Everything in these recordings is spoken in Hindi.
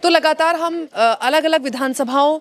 तो लगातार हम अलग अलग विधानसभाओं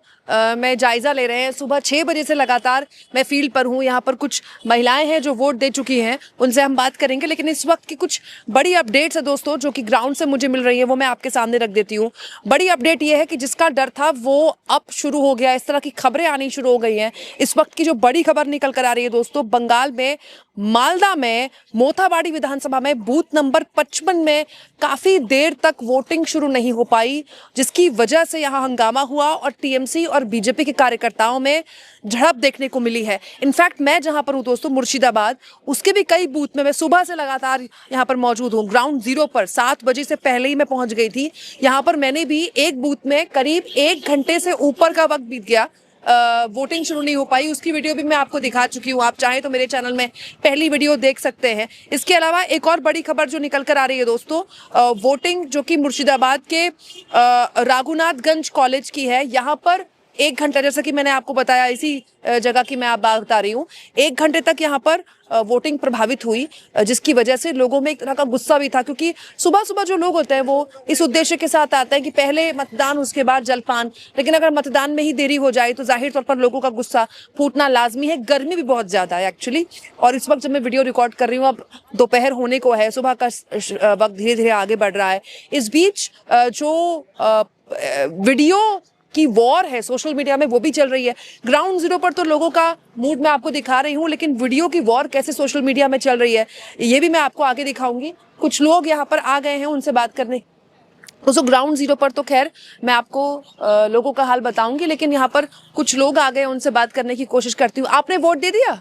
में जायजा ले रहे हैं। सुबह 6 बजे से लगातार मैं फील्ड पर हूँ। यहाँ पर कुछ महिलाएं हैं जो वोट दे चुकी हैं, उनसे हम बात करेंगे। लेकिन इस वक्त की कुछ बड़ी अपडेट्स है दोस्तों, जो कि ग्राउंड से मुझे मिल रही है, वो मैं आपके सामने रख देती हूँ। बड़ी अपडेट ये है कि जिसका डर था वो अब शुरू हो गया। इस तरह की खबरें आनी शुरू हो गई हैं। इस वक्त की जो बड़ी खबर निकल कर आ रही है दोस्तों, बंगाल में मालदा में मोथाबाड़ी विधानसभा में बूथ नंबर 55 में काफी देर तक वोटिंग शुरू नहीं हो पाई, जिसकी वजह से यहां हंगामा हुआ और टीएमसी और बीजेपी के कार्यकर्ताओं में झड़प देखने को मिली है। इनफैक्ट मैं जहां पर हूं दोस्तों, मुर्शिदाबाद, उसके भी कई बूथ में मैं सुबह से लगातार यहां पर मौजूद हूं। ग्राउंड जीरो पर 7 बजे से पहले ही मैं पहुंच गई थी। यहां पर मैंने भी एक बूथ में करीब 1 घंटे से ऊपर का वक्त बीत गया, वोटिंग शुरू नहीं हो पाई। उसकी वीडियो भी मैं आपको दिखा चुकी हूँ, आप चाहें तो मेरे चैनल में पहली वीडियो देख सकते हैं। इसके अलावा एक और बड़ी खबर जो निकल कर आ रही है दोस्तों, वोटिंग जो कि मुर्शिदाबाद के राघुनाथगंज कॉलेज की है। यहाँ पर 1 घंटा, जैसा कि मैंने आपको बताया, इसी जगह की मैं आप बात बता रही हूँ, 1 घंटे तक यहाँ पर वोटिंग प्रभावित हुई, जिसकी वजह से लोगों में एक तरह का गुस्सा भी था। क्योंकि सुबह सुबह जो लोग होते हैं वो इस उद्देश्य के साथ आते हैं कि पहले मतदान उसके बाद जलपान, लेकिन अगर मतदान में ही देरी हो जाए तो जाहिर तौर पर लोगों का गुस्सा फूटना लाजमी है। गर्मी भी बहुत ज्यादा है एक्चुअली, और इस वक्त जब मैं वीडियो रिकॉर्ड कर रही हूँ, अब दोपहर होने को है, सुबह का वक्त धीरे धीरे आगे बढ़ रहा है। इस बीच जो वीडियो की वॉर है सोशल मीडिया में वो भी चल रही है। ग्राउंड जीरो पर तो लोगों का मूड मैं आपको दिखा रही हूँ, लेकिन वीडियो की वॉर कैसे सोशल मीडिया में चल रही है ये भी मैं आपको आगे दिखाऊंगी। कुछ लोग यहाँ पर आ गए हैं, उनसे बात करने। दोस्तों ग्राउंड जीरो पर तो खैर मैं आपको लोगों का हाल बताऊंगी, लेकिन यहाँ पर कुछ लोग आ गए, उनसे बात करने की कोशिश करती हूँ। आपने वोट दे दिया?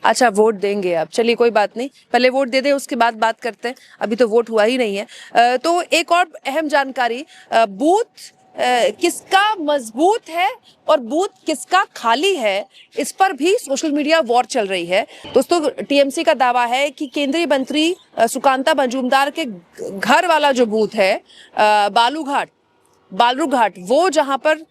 अच्छा, वोट देंगे आप, चलिए कोई बात नहीं, पहले वोट दे दे, उसके बाद बात करते हैं। अभी तो वोट हुआ ही नहीं है। तो एक और अहम जानकारी, बूथ किसका मजबूत है और बूथ किसका खाली है, इस पर भी सोशल मीडिया वॉर चल रही है। दोस्तों टीएमसी का दावा है कि केंद्रीय मंत्री सुकांता मजूमदार के घर वाला जो बूथ है, बालूरघाट, वो जहां पर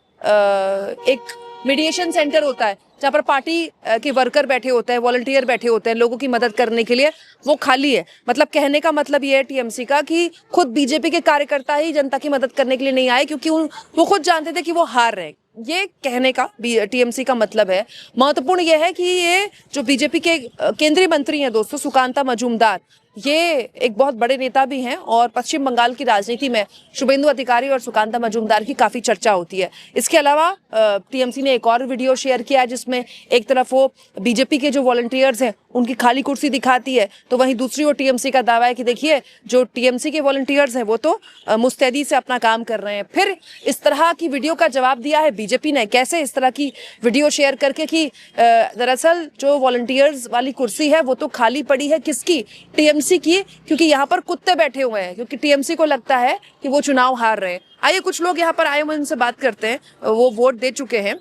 एक मीडिएशन सेंटर होता है, जहाँ पर पार्टी के वर्कर बैठे होते हैं, वॉलंटियर बैठे होते हैं लोगों की मदद करने के लिए, वो खाली है। मतलब कहने का मतलब ये है टीएमसी का कि खुद बीजेपी के कार्यकर्ता ही जनता की मदद करने के लिए नहीं आए, क्योंकि वो खुद जानते थे कि वो हार रहे हैं। ये कहने का टीएमसी का मतलब है। महत्वपूर्ण यह है कि ये जो बीजेपी के केंद्रीय मंत्री हैं दोस्तों, सुकांता मजूमदार, ये एक बहुत बड़े नेता भी हैं और पश्चिम बंगाल की राजनीति में शुभेंदु अधिकारी और सुकांता मजूमदार की काफी चर्चा होती है। इसके अलावा टीएमसी ने एक और वीडियो शेयर किया है, जिसमें एक तरफ वो बीजेपी के जो वॉलंटियर्स हैं उनकी खाली कुर्सी दिखाती है, तो वहीं दूसरी ओर टीएमसी का दावा है कि देखिए जो टीएमसी के वॉलंटियर्स हैं वो तो मुस्तैदी से अपना काम कर रहे हैं। फिर इस तरह की वीडियो का जवाब दिया है बीजेपी ने, कैसे इस तरह की वीडियो शेयर करके कि दरअसल जो वॉलंटियर्स वाली कुर्सी है वो तो खाली पड़ी है, किसकी? टीएमसी की, क्योंकि यहाँ पर कुत्ते बैठे हुए हैं, क्योंकि टीएमसी को लगता है कि वो चुनाव हार रहे हैं। आइए कुछ लोग यहाँ पर आए हुए, उनसे बात करते हैं। वो वोट दे चुके हैं,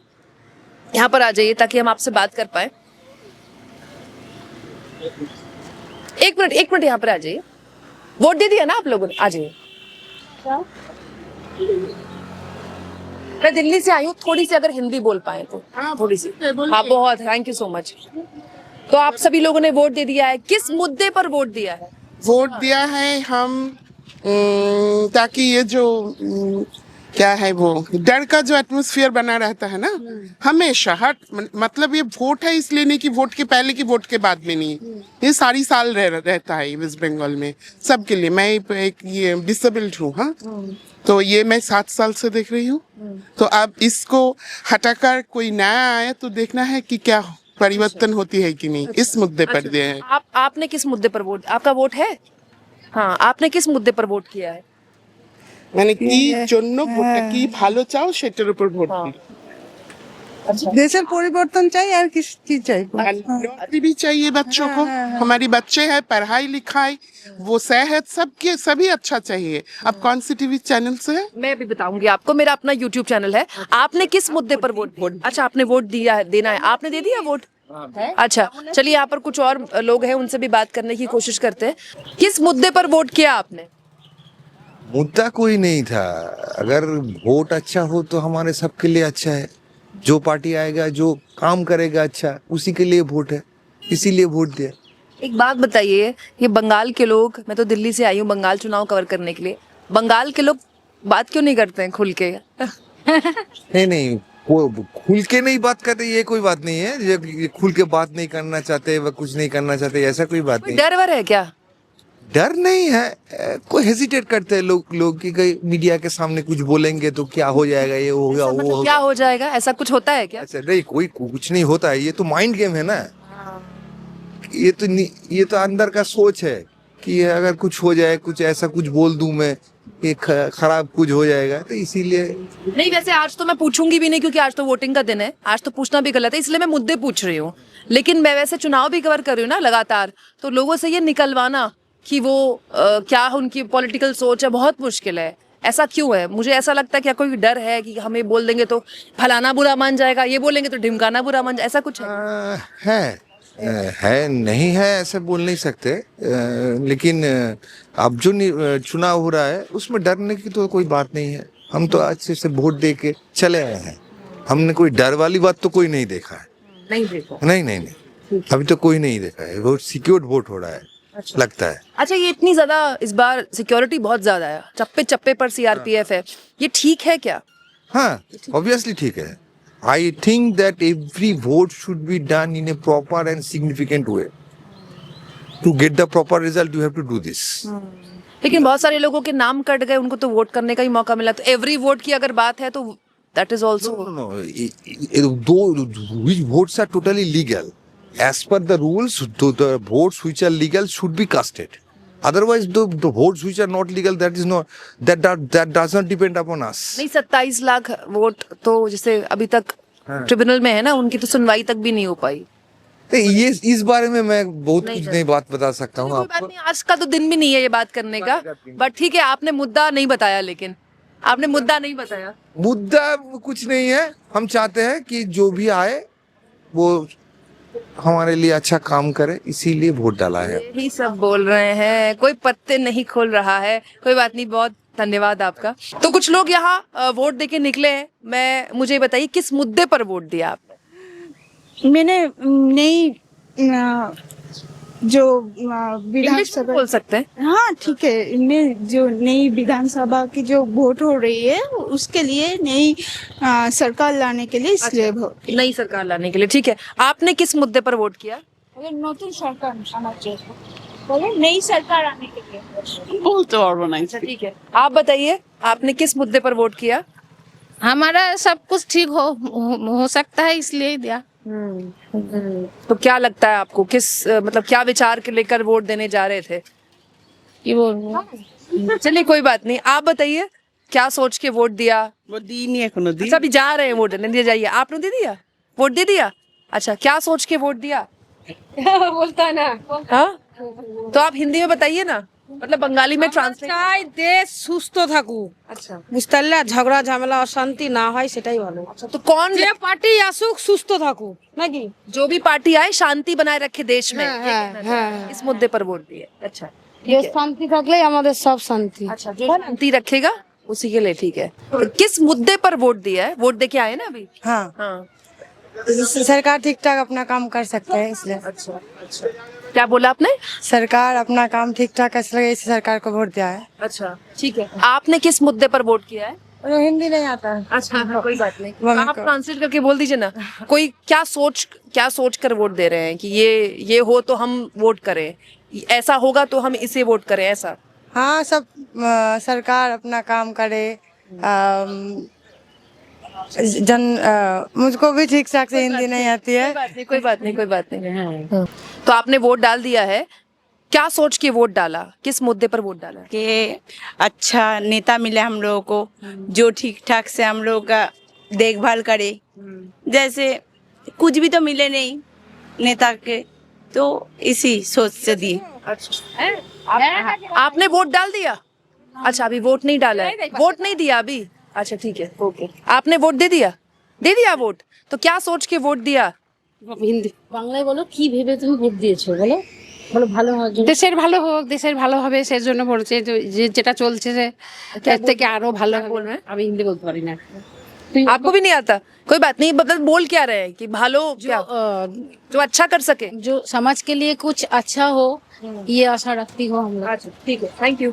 यहाँ पर आ जाइए ताकि हम आपसे बात कर पाए। एक मिनट यहाँ पर आ जाइए। वोट दे दिया ना आप लोगों ने? आ जाइए। मैं दिल्ली से आई हूँ, थोड़ी सी अगर हिंदी बोल पाए तो। थोड़ी सी। हाँ बहुत, थैंक यू सो मच। तो आप सभी लोगों ने वोट दे दिया है, किस मुद्दे पर वोट दिया है? वोट दिया है हम ताकि ये जो क्या है वो डर का जो एटमॉस्फेयर बना रहता है ना हमेशा, मतलब ये वोट है इसलिए नहीं कि वोट के पहले की वोट के बाद में नहीं, ये सारी साल रहता है वेस्ट बंगाल में सबके लिए। मैं एक ये डिसेबल्ड हूँ, हाँ, तो ये मैं 7 साल से देख रही हूँ। तो अब इसको हटाकर कोई नया आया तो देखना है कि क्या परिवर्तन होती है कि नहीं। इस मुद्दे पर दिए हैं। आपने किस मुद्दे पर वोट, आपका वोट है? हाँ, आपने किस मुद्दे पर वोट किया है? মানে কি জন্য ভোটটা কি ভালো চাও সেটার উপর ভোট দিই। देशर परिवर्तन चाहिए और किस चीज चाहिए? नौकरी भी चाहिए बच्चों को, हमारी बच्चे हैं, पढ़ाई लिखाई, वो सेहत, सबके सभी अच्छा चाहिए। अब कौन सी टीवी चैनल से है? मैं भी बताऊंगी आपको, मेरा अपना यूट्यूब चैनल है। आपने किस मुद्दे पर वोट? अच्छा, आपने वोट दिया है, देना है, आपने दे दिया वोट? अच्छा, चलिए यहाँ पर कुछ और लोग हैं, उनसे भी बात करने की कोशिश करते हैं। किस मुद्दे पर वोट किया आपने? मुद्दा कोई नहीं था, अगर वोट अच्छा हो तो हमारे सबके लिए अच्छा है। जो पार्टी आएगा, जो काम करेगा अच्छा, उसी के लिए वोट है, इसीलिए वोट दिया। एक बात बताइए, ये बंगाल के लोग, मैं तो दिल्ली से आई हूँ बंगाल चुनाव कवर करने के लिए, बंगाल के लोग बात क्यों नहीं करते हैं खुल के? नहीं नहीं, वो खुल के नहीं बात करते, ये कोई बात नहीं है। ये खुल के बात नहीं करना चाहते, वह कुछ नहीं करना चाहते, ऐसा कोई बात नहीं। डर वर है क्या? डर नहीं है, कोई हेजिटेट करते हैं लोग कि कहीं मीडिया के सामने कुछ बोलेंगे तो क्या हो जाएगा, ये होगा वो मतलब होगा। क्या हो जाएगा, ऐसा कुछ होता है क्या? अच्छा नहीं, कोई कुछ नहीं होता है, ये तो माइंड गेम है ना। ये तो अंदर का सोच है कि अगर कुछ हो जाए, कुछ ऐसा कुछ बोल दूं मैं कि खराब कुछ हो जाएगा, तो इसीलिए। नहीं, वैसे आज तो मैं पूछूंगी भी नहीं क्योंकि आज तो वोटिंग का दिन है, आज तो पूछना भी गलत है, इसलिए मैं मुद्दे पूछ रही हूँ। लेकिन मैं वैसे चुनाव भी कवर कर रही हूँ ना लगातार, तो लोगों से ये निकलवाना कि वो क्या उनकी पॉलिटिकल सोच है बहुत मुश्किल है। ऐसा क्यों है? मुझे ऐसा लगता है क्या कोई डर है कि हमें बोल देंगे तो फलाना बुरा मान जाएगा, ये बोलेंगे तो ढिमकाना बुरा मान जाएगा, ऐसा कुछ है? है नहीं है ऐसे बोल नहीं सकते, लेकिन अब जो चुनाव हो रहा है उसमें डरने की तो कोई बात नहीं है। हम तो अच्छे से वोट दे के चले आए हैं, हमने कोई डर वाली बात तो कोई नहीं देखा है। नहीं देखा? नहीं, अभी तो कोई नहीं देखा है। वोट सिक्योर्ड वोट हो रहा है। अच्छा। लगता है। अच्छा, ये इतनी ज्यादा इस बार सिक्योरिटी बहुत ज्यादा है, चप्पे चप्पे पर सीआरपीएफ है, ये ठीक है क्या? हाँ, ऑब्वियसली ठीक है। I think that every vote should be done in a proper and significant way. To get the proper result, you have to do this. लेकिन बहुत सारे लोगों के नाम कट गए, उनको तो वोट करने का ही मौका मिला, तो एवरी वोट की अगर बात है तो that is also No. Which votes are totally legal. As per the rules, the votes which are legal should be casted. Otherwise, the votes which are not legal, that does not depend upon us. नहीं, 27 लाख वोट तो जैसे अभी तक ट्रिब्यूनल में है ना, उनकी तो सुनवाई तक भी नहीं हो पाई। तो ये इस बारे में मैं बहुत नहीं कुछ नहीं बात बता सकता हूँ कोई बात आपको। नहीं, आज का तो दिन भी नहीं है ये बात करने का, बट ठीक है, आपने मुद्दा नहीं बताया, लेकिन आपने मुद्दा नहीं बताया। मुद्दा कुछ नहीं है, हम चाहते हैं कि जो भी आए वो हमारे लिए अच्छा काम करे, इसीलिए वोट डाला है। यही सब बोल रहे हैं, कोई पत्ते नहीं खोल रहा है। कोई बात नहीं, बहुत धन्यवाद आपका। तो कुछ लोग यहाँ वोट देके निकले हैं, मुझे बताइए किस मुद्दे पर वोट दिया आपने? मैंने नई जो इंग्लिश में विधानसभा, बोल सकते हैं? हाँ ठीक है, मैं जो नई विधानसभा की जो वोट हो रही है उसके लिए नई सरकार लाने के लिए, इसलिए वोट किया। नई सरकार लाने के लिए, ठीक है। आपने किस मुद्दे पर वोट किया? अगर नতুन सरकार आना चाहिए, बोले नई सरकार आने के लिए। बोलते और बनाई। अच्छा, ठीक है, आप बताइए आपने किस मुद्दे पर वोट किया? हमारा सब कुछ ठीक हो सकता है, इसलिए दिया। तो क्या लगता है आपको, किस मतलब क्या विचार के लेकर वोट देने जा रहे थे? कि वो चलिए कोई बात नहीं, आप बताइए क्या सोच के वोट दिया? वो दी नहीं है कोनो दी। अच्छा, अभी जा रहे हैं वोट देने, दे जाइए। आपने दे दिया, वोट दे दिया? अच्छा, क्या सोच के वोट दिया? बोलता है ना, हाँ, तो आप हिंदी में बताइए ना, मतलब बंगाली में ट्रांसलेट। চাই দেশ সুস্থ থাকুক, अच्छा বুঝতে পারলে? ঝগড়া ঝামেলা অশান্তি না হয় সেটাই ভালো। अच्छा, तो कौन, যে পার্টি আসুক সুস্থ থাকুক নাকি? जो भी पार्टी आए शांति बनाए रखे देश में, हाँ, ये कहना हाँ, चाहते हैं। हाँ। इस मुद्दे पर वोट दिए। अच्छा ठीक देश है। शांति থাকলেই আমাদের সব শান্তি। अच्छा, जो शांति रखेगा उसी के लिए, ठीक है। तो किस मुद्दे पर वोट दिया है? वोट दे के आए ना अभी? हाँ, हाँ, सरकार ठीक ठाक अपना काम कर सकते हैं इसलिए। अच्छा, क्या बोला आपने? सरकार अपना काम ठीक ठाक कर सके, इसी सरकार को वोट दिया है। अच्छा ठीक है, आपने किस मुद्दे पर वोट किया है? और हिंदी नहीं आता है। अच्छा हाँ, कोई बात नहीं, वो मेरे आप को- ट्रांसलेट करके बोल दीजिए ना। कोई क्या सोच कर वोट दे रहे हैं कि ये हो तो हम वोट करें, ऐसा होगा तो हम इसे वोट करें, ऐसा? हाँ, सब सरकार अपना काम करे। मुझको भी ठीक ठाक से हिंदी नहीं आती है। कोई बात नहीं। हाँ। तो आपने वोट डाल दिया है, क्या सोच के वोट डाला, किस मुद्दे पर वोट डाला? कि अच्छा नेता मिले हम लोगों को, जो ठीक ठाक से हम लोगों का देखभाल करे। जैसे कुछ भी तो मिले नहीं नेता के, तो इसी सोच से दिए। आपने वोट डाल दिया? अच्छा, अभी वोट नहीं डाला है, वोट नहीं दिया अभी। अच्छा ठीक है, ओके। आपने वोट दे दिया वोट, तो क्या सोच के वोट दिया? হিন্দি বাংলায় বলো, কি ভেবে তুমি ভোট দিয়েছো বলো, বলো ভালো হওয়ার জন্য। দেশের ভালো হোক, দেশের ভালো হবে সেজন্য বলছে, যে যেটা চলছে যে এর থেকে আরো ভালো হবে। আমি হিন্দি বলতে পারি না। आपको भी नहीं आता? कोई बात नहीं, मतलब बोल क्या रहे हैं कि भालो क्या, जो अच्छा कर सके। जो समाज के लिए कुछ अच्छा हो, ये आशा रखती हो हम लोग। अच्छा ठीक है, थैंक यू।